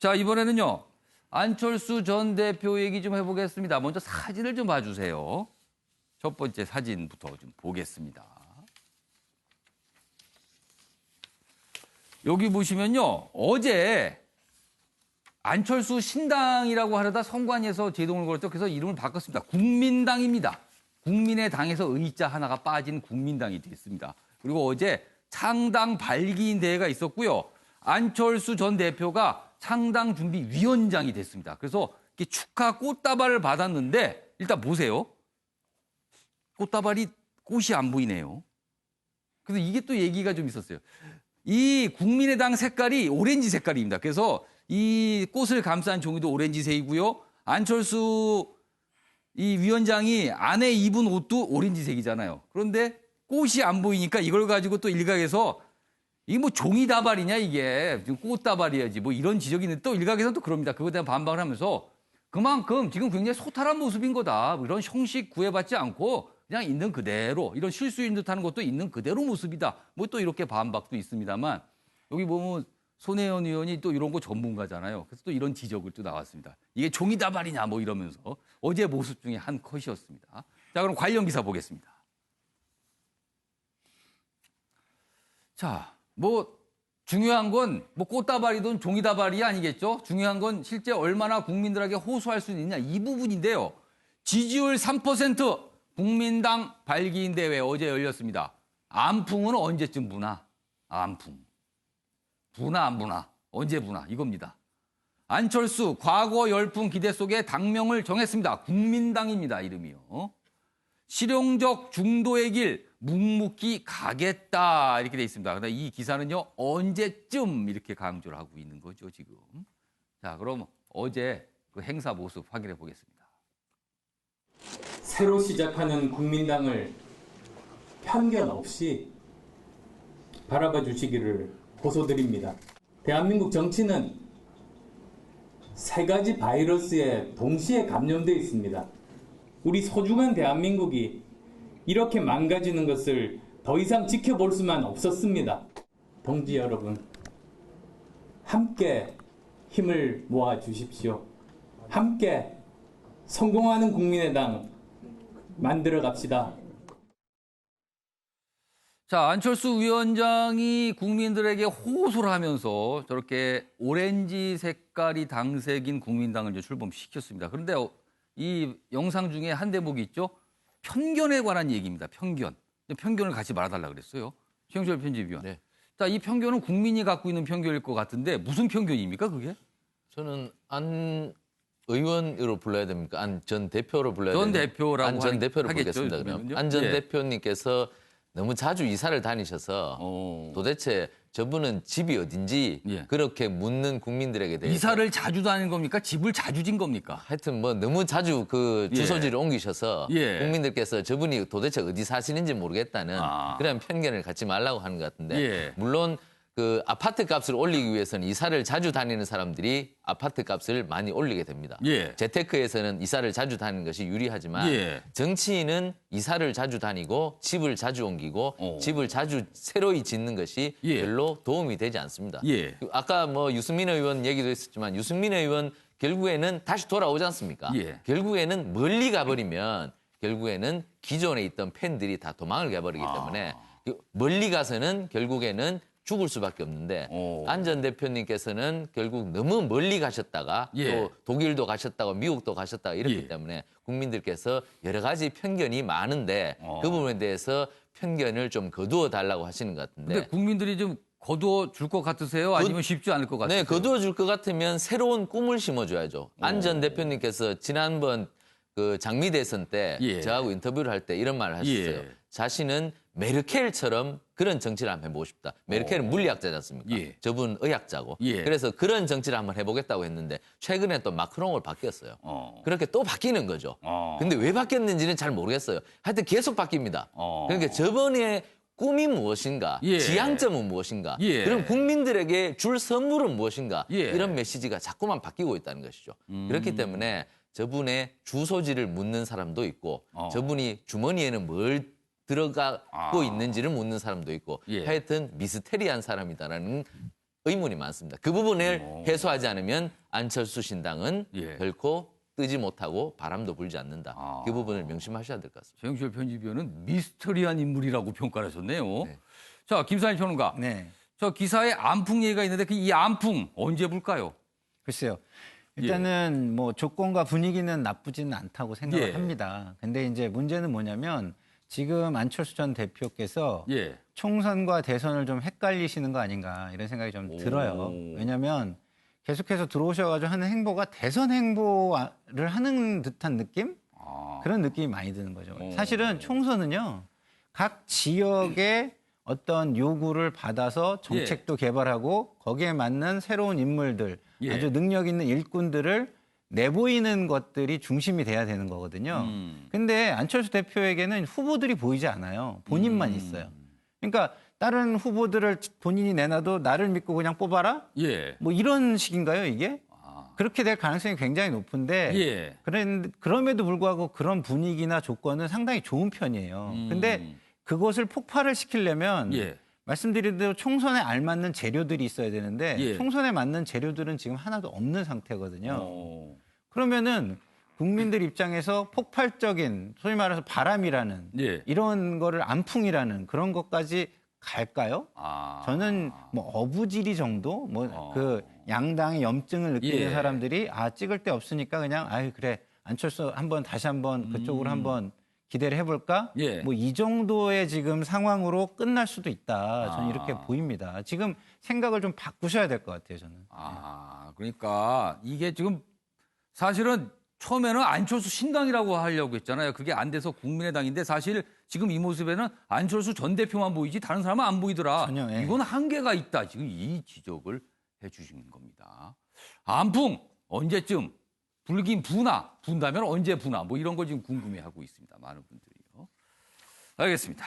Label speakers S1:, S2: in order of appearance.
S1: 자, 이번에는요. 안철수 전 대표 얘기 좀 해보겠습니다. 먼저 사진을 좀 봐주세요. 첫 번째 사진부터 좀 보겠습니다. 여기 보시면요. 어제 안철수 신당이라고 하려다 선관위에서 제동을 걸었죠. 그래서 이름을 바꿨습니다. 국민당입니다. 국민의 당에서 의자 하나가 빠진 국민당이 됐습니다. 그리고 어제 창당 발기인 대회가 있었고요. 안철수 전 대표가 창당 준비 위원장이 됐습니다. 그래서 이렇게 축하 꽃다발을 받았는데 일단 보세요. 꽃이 안 보이네요. 그래서 이게 또 얘기가 좀 있었어요. 이 국민의당 색깔이 오렌지 색깔입니다. 그래서 이 꽃을 감싼 종이도 오렌지색이고요. 안철수 이 위원장이 안에 입은 옷도 오렌지색이잖아요. 그런데 꽃이 안 보이니까 이걸 가지고 또 일각에서 이게 뭐 종이 다발이냐 이게 꽃다발이야지 뭐 이런 지적이 있는데 또 일각에서는 또 그럽니다. 그거에 대한 반박을 하면서 그만큼 지금 굉장히 소탈한 모습인 거다. 뭐 이런 형식 구애받지 않고 그냥 있는 그대로 이런 실수인 듯하는 것도 있는 그대로 모습이다. 뭐 또 이렇게 반박도 있습니다만 여기 보면 손혜원 의원이 또 이런 거 전문가잖아요. 그래서 또 이런 지적을 또 나왔습니다. 이게 종이 다발이냐 뭐 이러면서 어제 모습 중에 한 컷이었습니다. 자, 그럼 관련 기사 보겠습니다. 자, 뭐 중요한 건 뭐 꽃다발이든 종이다발이 아니겠죠. 중요한 건 실제 얼마나 국민들에게 호소할 수 있느냐 이 부분인데요. 지지율 3% 국민당 발기인 대회 어제 열렸습니다. 안풍은 언제쯤 부나? 안풍. 부나 안 부나? 언제 부나? 이겁니다. 안철수 과거 열풍 기대 속에 당명을 정했습니다. 국민당입니다. 이름이요. 실용적 중도의 길 묵묵히 가겠다 이렇게 돼 있습니다. 근데 이 기사는요. 언제쯤 이렇게 강조를 하고 있는 거죠. 지금. 자, 그럼 어제 그 행사 모습 확인해 보겠습니다.
S2: 새로 시작하는 국민당을 편견 없이 바라봐 주시기를 호소드립니다. 대한민국 정치는 세 가지 바이러스에 동시에 감염되어 있습니다. 우리 소중한 대한민국이 이렇게 망가지는 것을 더 이상 지켜볼 수만 없었습니다. 동지 여러분, 함께 힘을 모아 주십시오. 함께 성공하는 국민의당 만들어 갑시다.
S1: 자, 안철수 위원장이 국민들에게 호소를 하면서 저렇게 오렌지 색깔이 당색인 국민당을 이제 출범시켰습니다. 그런데 이 영상 중에 한 대목이 있죠. 편견에 관한 얘기입니다. 편견. 편견을 같이 말아달라 그랬어요. 최영철 편집위원.
S3: 네.
S1: 자, 이 편견은 국민이 갖고 있는 편견일 것 같은데 무슨 편견입니까, 그게?
S3: 저는 안 의원으로 불러야 됩니까? 안 전 대표로 불러야
S1: 전
S3: 됩니까?
S1: 대표라고
S3: 안 전 대표로
S1: 하겠죠,
S3: 부르겠습니다. 그럼
S1: 요즘에는요?
S3: 안 전
S1: 예.
S3: 대표님께서 너무 자주 이사를 다니셔서 도대체 저분은 집이 어딘지
S1: 예.
S3: 그렇게 묻는 국민들에게 대해서
S1: 이사를 자주 다니는 겁니까? 집을 자주 진 겁니까?
S3: 하여튼 뭐 너무 자주 그
S1: 예.
S3: 주소지를 옮기셔서
S1: 예.
S3: 국민들께서 저분이 도대체 어디 사시는지 모르겠다는 그런 편견을 갖지 말라고 하는 것 같은데
S1: 예.
S3: 물론 그 아파트 값을 올리기 위해서는 이사를 자주 다니는 사람들이 아파트 값을 많이 올리게 됩니다.
S1: 예.
S3: 재테크에서는 이사를 자주 다니는 것이 유리하지만
S1: 예.
S3: 정치인은 이사를 자주 다니고 집을 자주 옮기고 집을 자주 새로이 짓는 것이
S1: 예.
S3: 별로 도움이 되지 않습니다.
S1: 예.
S3: 아까 뭐 유승민 의원 얘기도 했었지만 유승민 의원 결국에는 다시 돌아오지 않습니까?
S1: 예.
S3: 결국에는 멀리 가버리면 결국에는 기존에 있던 팬들이 다 도망을 가버리기 때문에 멀리 가서는 결국에는 죽을 수밖에 없는데 안 전 대표님께서는 결국 너무 멀리 가셨다가
S1: 예.
S3: 또 독일도 가셨다고 미국도 가셨다가 이렇기
S1: 예.
S3: 때문에 국민들께서 여러 가지 편견이 많은데 그 부분에 대해서 편견을 좀 거두어 달라고 하시는 것 같은데
S1: 근데 국민들이 좀 거두어 줄 것 같으세요? 아니면 쉽지 않을 것 같으세요?
S3: 네, 거두어 줄 것 같으면 새로운 꿈을 심어줘야죠. 안 전 대표님께서 지난번 그 장미 대선 때
S1: 예.
S3: 저하고 인터뷰를 할 때 이런 말을 하셨어요.
S1: 예.
S3: 자신은 메르켈처럼 그런 정치를 한번 해보고 싶다. 메르켈은 물리학자지 않습니까?
S1: 예.
S3: 저분 의학자고.
S1: 예.
S3: 그래서 그런 정치를 한번 해보겠다고 했는데 최근에 또 마크롱으로 바뀌었어요. 그렇게 또 바뀌는 거죠. 근데 왜 바뀌었는지는 잘 모르겠어요. 하여튼 계속 바뀝니다. 그러니까 저번에 꿈이 무엇인가,
S1: 예.
S3: 지향점은 무엇인가,
S1: 예.
S3: 그럼 국민들에게 줄 선물은 무엇인가
S1: 예.
S3: 이런 메시지가 자꾸만 바뀌고 있다는 것이죠. 그렇기 때문에 저분의 주소지를 묻는 사람도 있고 저분이 주머니에는 뭘 들어가고 있는지를 묻는 사람도 있고
S1: 예.
S3: 하여튼 미스테리한 사람이다라는 의문이 많습니다. 그 부분을 해소하지 않으면 안철수 신당은
S1: 예.
S3: 결코 뜨지 못하고 바람도 불지 않는다.
S1: 아.
S3: 그 부분을 명심하셔야 될 것 같습니다.
S1: 최영철 편집위원은 미스터리한 인물이라고 평가를 하셨네요.
S3: 네.
S1: 자, 김상일 평론가.
S4: 네.
S1: 저 기사에 안풍 얘기가 있는데 그 이 안풍 언제 불까요?
S4: 글쎄요. 일단은 뭐 조건과 분위기는 나쁘지는 않다고 생각을
S1: 예.
S4: 합니다. 근데 이제 문제는 뭐냐면 지금 안철수 전 대표께서
S1: 예.
S4: 총선과 대선을 좀 헷갈리시는 거 아닌가 이런 생각이 좀 들어요. 왜냐하면 계속해서 들어오셔가지고 하는 행보가 대선 행보를 하는 듯한 느낌? 그런 느낌이 많이 드는 거죠. 사실은 총선은요, 각 지역의 어떤 요구를 받아서 정책도 개발하고 거기에 맞는 새로운 인물들,
S1: 예.
S4: 아주 능력 있는 일꾼들을 내보이는 것들이 중심이 돼야 되는 거거든요. 근데 안철수 대표에게는 후보들이 보이지 않아요. 본인만 있어요. 그러니까 다른 후보들을 본인이 내놔도 나를 믿고 그냥 뽑아라?
S1: 예.
S4: 뭐 이런 식인가요, 이게? 그렇게 될 가능성이 굉장히 높은데
S1: 예.
S4: 그럼에도 불구하고 그런 분위기나 조건은 상당히 좋은 편이에요. 근데 그것을 폭발을 시키려면
S1: 예.
S4: 말씀드린 대로 총선에 알맞는 재료들이 있어야 되는데
S1: 예.
S4: 총선에 맞는 재료들은 지금 하나도 없는 상태거든요.
S1: 어.
S4: 그러면은 국민들 입장에서 폭발적인 소위 말해서 바람이라는
S1: 예.
S4: 이런 거를 안풍이라는 그런 것까지 갈까요?
S1: 아.
S4: 저는 뭐 어부지리 정도 뭐 그 양당의 염증을 느끼는
S1: 예.
S4: 사람들이 아 찍을 데 없으니까 그냥 아유 그래 안철수 한번 다시 한번 그쪽으로 한번 기대를 해볼까?
S1: 예.
S4: 뭐 이 정도의 지금 상황으로 끝날 수도 있다. 저는 이렇게 보입니다. 지금 생각을 좀 바꾸셔야 될 것 같아요. 저는.
S1: 그러니까 이게 지금 사실은 처음에는 안철수 신당이라고 하려고 했잖아요. 그게 안 돼서 국민의당인데 사실 지금 이 모습에는 안철수 전 대표만 보이지 다른 사람은 안 보이더라.
S4: 전혀, 예.
S1: 이건 한계가 있다. 지금 이 지적을 해 주시는 겁니다. 안풍 언제쯤 불긴 분다면 언제 부나 뭐 이런 거 지금 궁금해하고 있습니다. 많은 분들이요. 알겠습니다.